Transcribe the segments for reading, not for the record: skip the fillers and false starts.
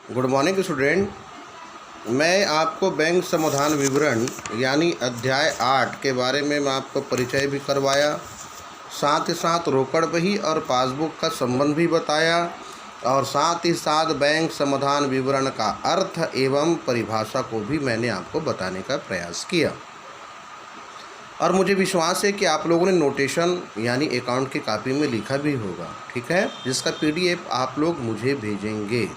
Good morning student. मैं आपको bank समाधान विवरण यानी अध्याय 8 के बारे में मैं आपको परिचय भी करवाया, साथ ही साथ रोकड़ बही और पासबुक का संबंध भी बताया और साथ ही साथ बैंक समाधान विवरण का अर्थ एवं परिभाषा को भी मैंने आपको बताने का प्रयास किया। और मुझे विश्वास है कि आप लोगों ने नोटेशन यानी अकाउंट की कॉपी में लिखा भी होगा, ठीक है, जिसका PDF आप लोग मुझे भेजेंगे।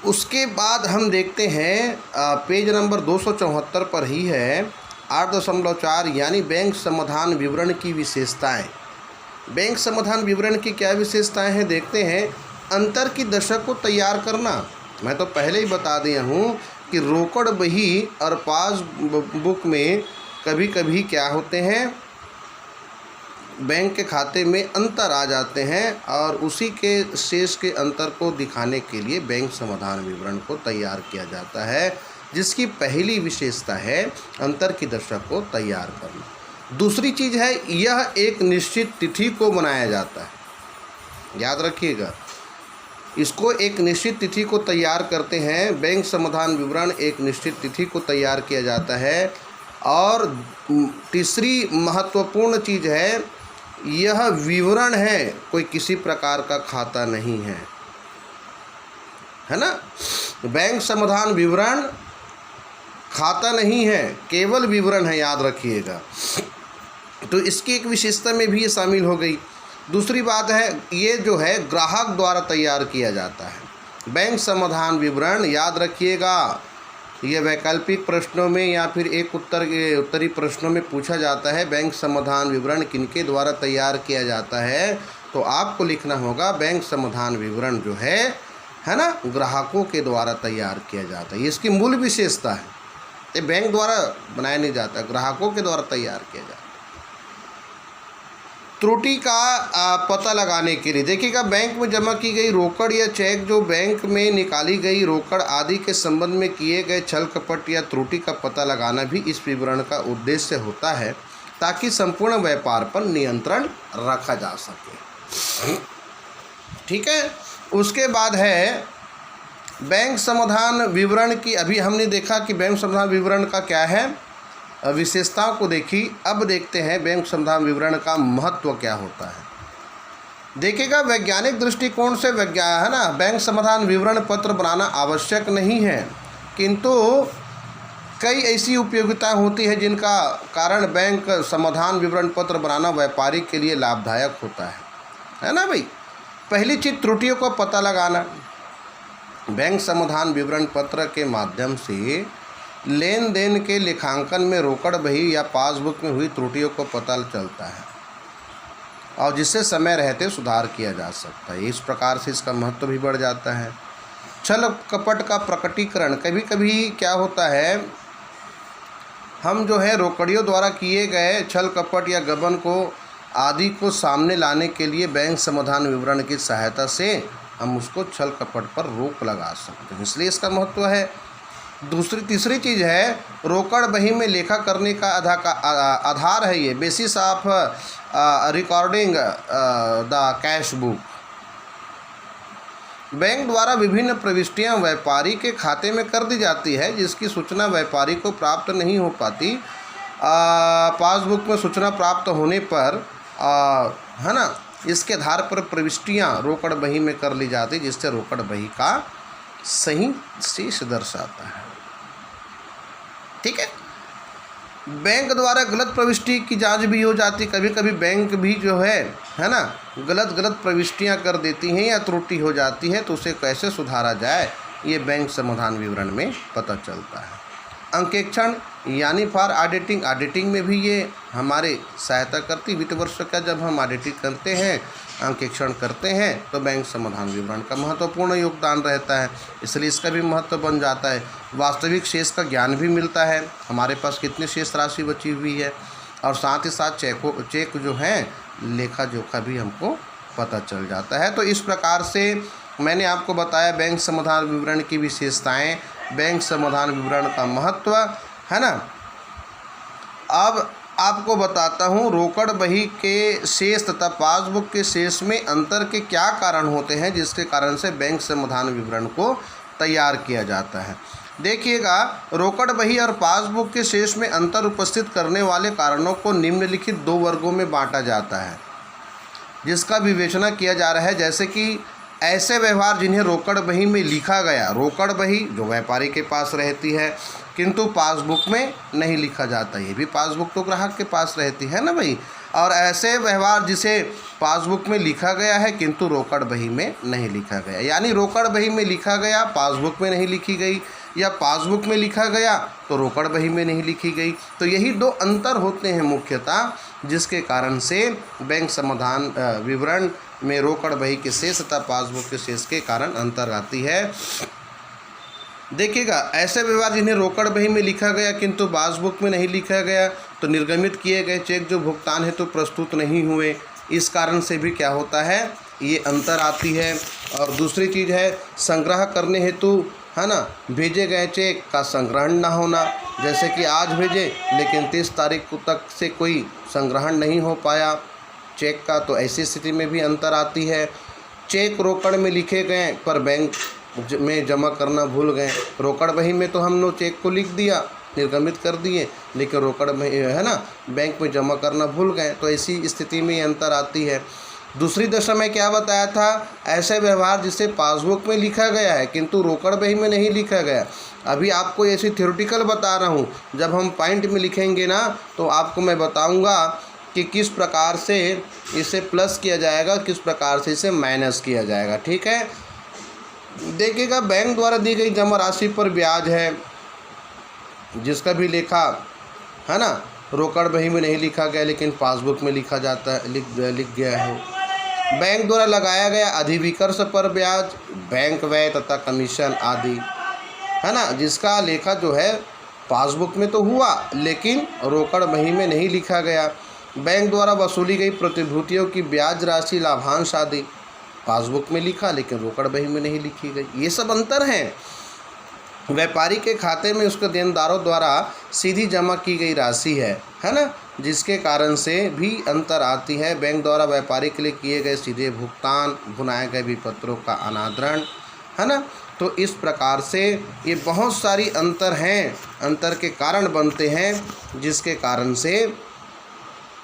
उसके बाद हम देखते हैं पेज नंबर 274 पर ही है 8.4 यानी बैंक समाधान विवरण की विशेषताएं। बैंक समाधान विवरण की क्या विशेषताएं हैं देखते हैं। अंतर की दशा को तैयार करना। मैं तो पहले ही बता दिया हूँ कि रोकड़ बही और पासबुक में कभी कभी क्या होते हैं, बैंक के खाते में अंतर आ जाते हैं और उसी के शेष के अंतर को दिखाने के लिए बैंक समाधान विवरण को तैयार किया जाता है, जिसकी पहली विशेषता है अंतर की दशा को तैयार करना। दूसरी चीज़ है यह एक निश्चित तिथि को बनाया जाता है, याद रखिएगा, इसको एक निश्चित तिथि को तैयार करते हैं। बैंक समाधान विवरण एक निश्चित तिथि को तैयार किया जाता है। और तीसरी महत्वपूर्ण चीज़ है यह विवरण है, कोई किसी प्रकार का खाता नहीं है, है ना। बैंक समाधान विवरण खाता नहीं है, केवल विवरण है, याद रखिएगा। तो इसकी एक विशेषता में भी ये शामिल हो गई। दूसरी बात है ये जो है ग्राहक द्वारा तैयार किया जाता है। बैंक समाधान विवरण याद रखिएगा, ये वैकल्पिक प्रश्नों में या फिर एक उत्तरी प्रश्नों में पूछा जाता है बैंक समाधान विवरण किनके द्वारा तैयार किया जाता है, तो आपको लिखना होगा बैंक समाधान विवरण जो है ना, ग्राहकों के द्वारा तैयार किया जाता है। ये इसकी मूल विशेषता है। ये बैंक द्वारा बनाया नहीं जाता, ग्राहकों के द्वारा तैयार किया जाता है। त्रुटि का पता लगाने के लिए देखिएगा, बैंक में जमा की गई रोकड़ या चेक, जो बैंक में निकाली गई रोकड़ आदि के संबंध में किए गए छल कपट या त्रुटि का पता लगाना भी इस विवरण का उद्देश्य होता है, ताकि संपूर्ण व्यापार पर नियंत्रण रखा जा सके, ठीक है। उसके बाद है बैंक समाधान विवरण की, अभी हमने देखा कि बैंक समाधान विवरण का क्या है, विशेषताओं को देखी। अब देखते हैं बैंक समाधान विवरण का महत्व क्या होता है। देखिएगा, वैज्ञानिक दृष्टिकोण से है ना, बैंक समाधान विवरण पत्र बनाना आवश्यक नहीं है, किंतु कई ऐसी उपयोगिता होती है जिनका कारण बैंक समाधान विवरण पत्र बनाना व्यापारी के लिए लाभदायक होता है ना भाई। पहली चीज त्रुटियों का पता लगाना। बैंक समाधान विवरण पत्र के माध्यम से लेन देन के लेखांकन में रोकड़ बही या पासबुक में हुई त्रुटियों को पता चलता है और जिससे समय रहते सुधार किया जा सकता है। इस प्रकार से इसका महत्व भी बढ़ जाता है। छल कपट का प्रकटीकरण। कभी कभी क्या होता है, हम जो है रोकड़ियों द्वारा किए गए छल कपट या गबन को आदि को सामने लाने के लिए बैंक समाधान विवरण की सहायता से हम उसको छल कपट पर रोक लगा सकते हैं, इसलिए इसका महत्व है। तीसरी चीज़ है रोकड़ बही में लेखा करने का आधार है ये, basis of recording the cash book. Bank द्वारा विभिन्न प्रविष्टियां व्यापारी के खाते में कर दी जाती है, जिसकी सूचना व्यापारी को प्राप्त नहीं हो पाती। पासबुक में सूचना प्राप्त होने पर है ना, इसके आधार पर प्रविष्टियां रोकड़ बही में कर ली जाती, जिससे रोकड़ बही का सही शेष दर्शाता है, ठीक है। बैंक द्वारा गलत प्रविष्टि की जांच भी हो जाती। कभी कभी बैंक भी जो है ना, गलत प्रविष्टियां कर देती हैं या त्रुटि हो जाती है, तो उसे कैसे सुधारा जाए ये बैंक समाधान विवरण में पता चलता है। अंकेक्षण यानी फॉर ऑडिटिंग में भी ये हमारे सहायता करती। वित्त वर्ष का जब हम ऑडिटिंग करते हैं, अंकेक्षण करते हैं, तो बैंक समाधान विवरण का महत्वपूर्ण योगदान रहता है, इसलिए इसका भी महत्व बन जाता है। वास्तविक शेष का ज्ञान भी मिलता है, हमारे पास कितनी शेष राशि बची हुई है, और साथ ही साथ चेक जो हैं लेखा जोखा भी हमको पता चल जाता है। तो इस प्रकार से मैंने आपको बताया बैंक समाधान विवरण की विशेषताएं, बैंक समाधान विवरण का महत्व, है ना। अब आपको बताता हूँ रोकड़ बही के शेष तथा पासबुक के शेष में अंतर के क्या कारण होते हैं जिसके कारण से बैंक समाधान विवरण को तैयार किया जाता है। देखिएगा, रोकड़ बही और पासबुक के शेष में अंतर उपस्थित करने वाले कारणों को निम्नलिखित दो वर्गों में बांटा जाता है जिसका विवेचना किया जा रहा है। जैसे कि ऐसे व्यवहार जिन्हें रोकड़ बही में लिखा गया, रोकड़ बही जो व्यापारी के पास रहती है किंतु पासबुक में नहीं लिखा जाता, ये भी पासबुक तो ग्राहक के पास रहती है ना भाई। और ऐसे व्यवहार जिसे पासबुक में लिखा गया है किंतु रोकड़ बही में नहीं लिखा गया, यानी रोकड़ बही में लिखा गया पासबुक में नहीं लिखी गई, या पासबुक में लिखा गया तो रोकड़ बही में नहीं लिखी गई। तो यही दो अंतर होते हैं मुख्यतः, जिसके कारण से बैंक समाधान विवरण में रोकड़ बही के शेष तथा पासबुक के शेष के कारण अंतर आती है। देखिएगा, ऐसे व्यवहार जिन्हें रोकड़ बही में लिखा गया किंतु पासबुक में नहीं लिखा गया, तो निर्गमित किए गए चेक जो भुगतान हेतु प्रस्तुत नहीं हुए, इस कारण से भी क्या होता है, ये अंतर आती है। और दूसरी चीज़ है संग्रह करने हेतु, है ना, भेजे गए चेक का संग्रहण ना होना। जैसे कि आज भेजे लेकिन 30 तारीख तक से कोई संग्रहण नहीं हो पाया चेक का, तो ऐसी स्थिति में भी अंतर आती है। चेक रोकड़ में लिखे गए पर बैंक में जमा करना भूल गए, रोकड़ बही में तो हमने चेक को लिख दिया, निर्गमित कर दिए, लेकिन रोकड़ में, है ना, बैंक में जमा करना भूल गए, तो ऐसी स्थिति में ये अंतर आती है। दूसरी दशा में क्या बताया था, ऐसे व्यवहार जिसे पासबुक में लिखा गया है किंतु रोकड़ बही में नहीं लिखा गया। अभी आपको ऐसी थ्योरेटिकल बता रहा हूँ, जब हम पॉइंट में लिखेंगे ना तो आपको मैं बताऊँगा कि किस प्रकार से इसे प्लस किया जाएगा, किस प्रकार से इसे माइनस किया जाएगा। ठीक है, देखिएगा, बैंक द्वारा दी गई जमा राशि पर ब्याज है जिसका भी लेखा, है ना, रोकड़ बही में नहीं लिखा गया लेकिन पासबुक में लिखा जाता है, लिख गया है। बैंक द्वारा लगाया गया अधिविकर्ष पर ब्याज, बैंक व्यय तथा कमीशन आदि, है ना, जिसका लेखा जो है पासबुक में तो हुआ लेकिन रोकड़ बही में नहीं लिखा गया। बैंक द्वारा वसूली गई प्रतिभूतियों की ब्याज राशि, लाभांश आदि पासबुक में लिखा लेकिन रोकड़ बही में नहीं लिखी गई। ये सब अंतर हैं। व्यापारी के खाते में उसके देनदारों द्वारा सीधी जमा की गई राशि है ना, जिसके कारण से भी अंतर आती है। बैंक द्वारा व्यापारी के लिए किए गए सीधे भुगतान, भुनाए गए विपत्रों का अनादरण, है ना। तो इस प्रकार से ये बहुत सारी अंतर हैं, अंतर के कारण बनते हैं जिसके कारण से,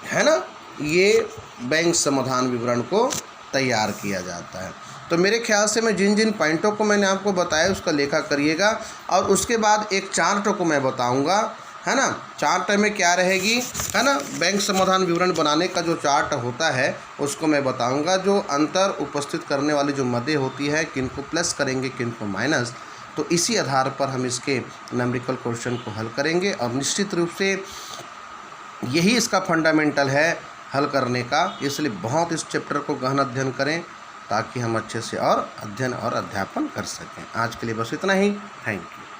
है ना, ये बैंक समाधान विवरण को तैयार किया जाता है। तो मेरे ख्याल से मैं जिन जिन पॉइंटों को मैंने आपको बताया उसका लेखा करिएगा। और उसके बाद एक चार्ट को मैं बताऊंगा, है ना, चार्ट में क्या रहेगी, है ना, बैंक समाधान विवरण बनाने का जो चार्ट होता है उसको मैं बताऊंगा। जो अंतर उपस्थित करने वाली जो मदें होती है, किनको प्लस करेंगे किनको माइनस, तो इसी आधार पर हम इसके न्यूमेरिकल क्वेश्चन को हल करेंगे। और निश्चित रूप से यही इसका फंडामेंटल है हल करने का, इसलिए बहुत इस चैप्टर को गहन अध्ययन करें ताकि हम अच्छे से और अध्ययन और अध्यापन कर सकें। आज के लिए बस इतना ही। Thank you.